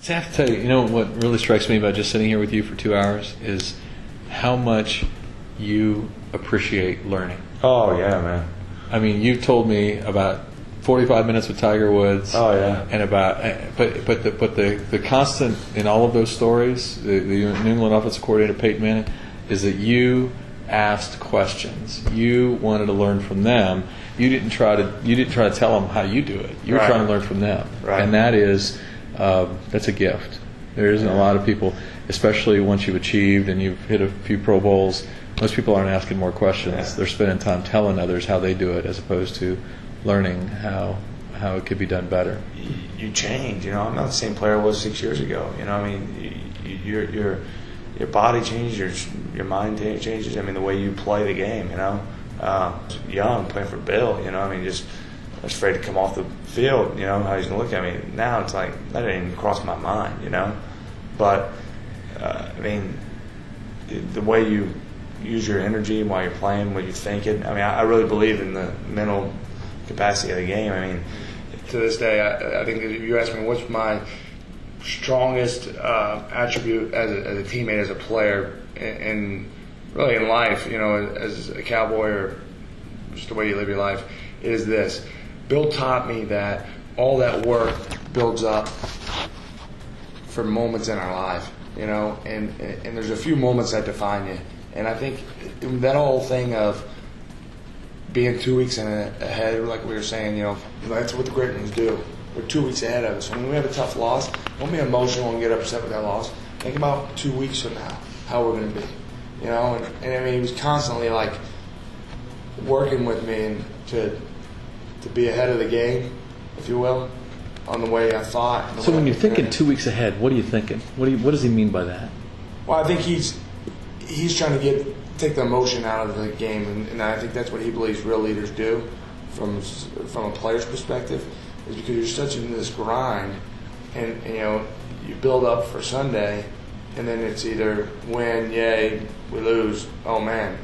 See, I have to tell you, what really strikes me about just sitting here with you for 2 hours is how much you appreciate learning. Oh, yeah, man. I mean, you told me about 45 minutes with Tiger Woods. Oh, yeah. And but the constant in all of those stories, the New England offensive coordinator Peyton Manning, is that you asked questions. You wanted to learn from them. You didn't try to tell them how you do it. You were Right. trying to learn from them. Right. And that's a gift. There isn't a lot of people, especially once you've achieved and you've hit a few Pro Bowls, most people aren't asking more questions. Yeah. They're spending time telling others how they do it as opposed to learning how it could be done better. You change. I'm not the same player I was 6 years ago. I mean, your body changes, your mind changes. I mean, the way you play the game. Young, playing for Bill. I mean, just I was afraid to come off the field. How he's gonna look at me. Now it's like that didn't even cross my mind. But I mean, the way you use your energy while you're playing, what you're thinking. I mean, I really believe in the mental capacity of the game. I mean, to this day, I think if you ask me what's my strongest attribute as a teammate, as a player, and really in life, as a Cowboy or just the way you live your life, is this. Bill taught me that all that work builds up for moments in our life, and there's a few moments that define you. And I think that whole thing of being 2 weeks ahead, like we were saying, that's what the great ones do. We're 2 weeks ahead of us. When we have a tough loss, don't be emotional and get upset with that loss. Think about 2 weeks from now, how we're going to be. And I mean, he was constantly like working with me and to be ahead of the game, if you will, on the way I thought. So when you're thinking 2 weeks ahead, what are you thinking? What does he mean by that? Well, I think he's trying to take the emotion out of the game, and I think that's what he believes real leaders do from a player's perspective, is because you're such in this grind, and you build up for Sunday, and then it's either win, yay, we lose, oh man,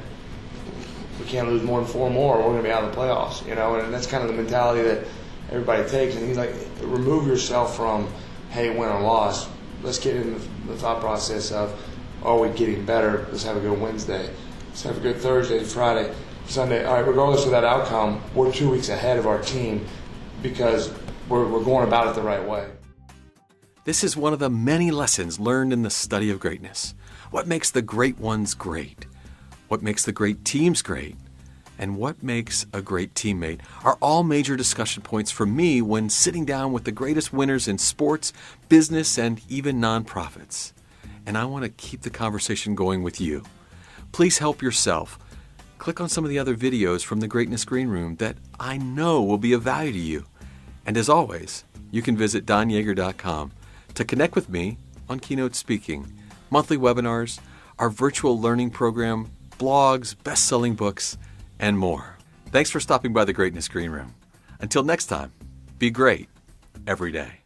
we can't lose more than 4 more, we're going to be out of the playoffs, and that's kind of the mentality that everybody takes. And he's like, remove yourself from, hey, win or loss. Let's get in the thought process of, are we getting better? Let's have a good Wednesday. Let's have a good Thursday, Friday, Sunday. All right, regardless of that outcome, we're 2 weeks ahead of our team because we're going about it the right way. This is one of the many lessons learned in the study of greatness. What makes the great ones great? What makes the great teams great? And what makes a great teammate are all major discussion points for me when sitting down with the greatest winners in sports, business, and even nonprofits. And I want to keep the conversation going with you. Please help yourself. Click on some of the other videos from the Greatness Green Room that I know will be of value to you. And as always, you can visit donyaeger.com to connect with me on keynote speaking, monthly webinars, our virtual learning program, blogs, best-selling books, and more. Thanks for stopping by the Greatness Green Room. Until next time, be great every day.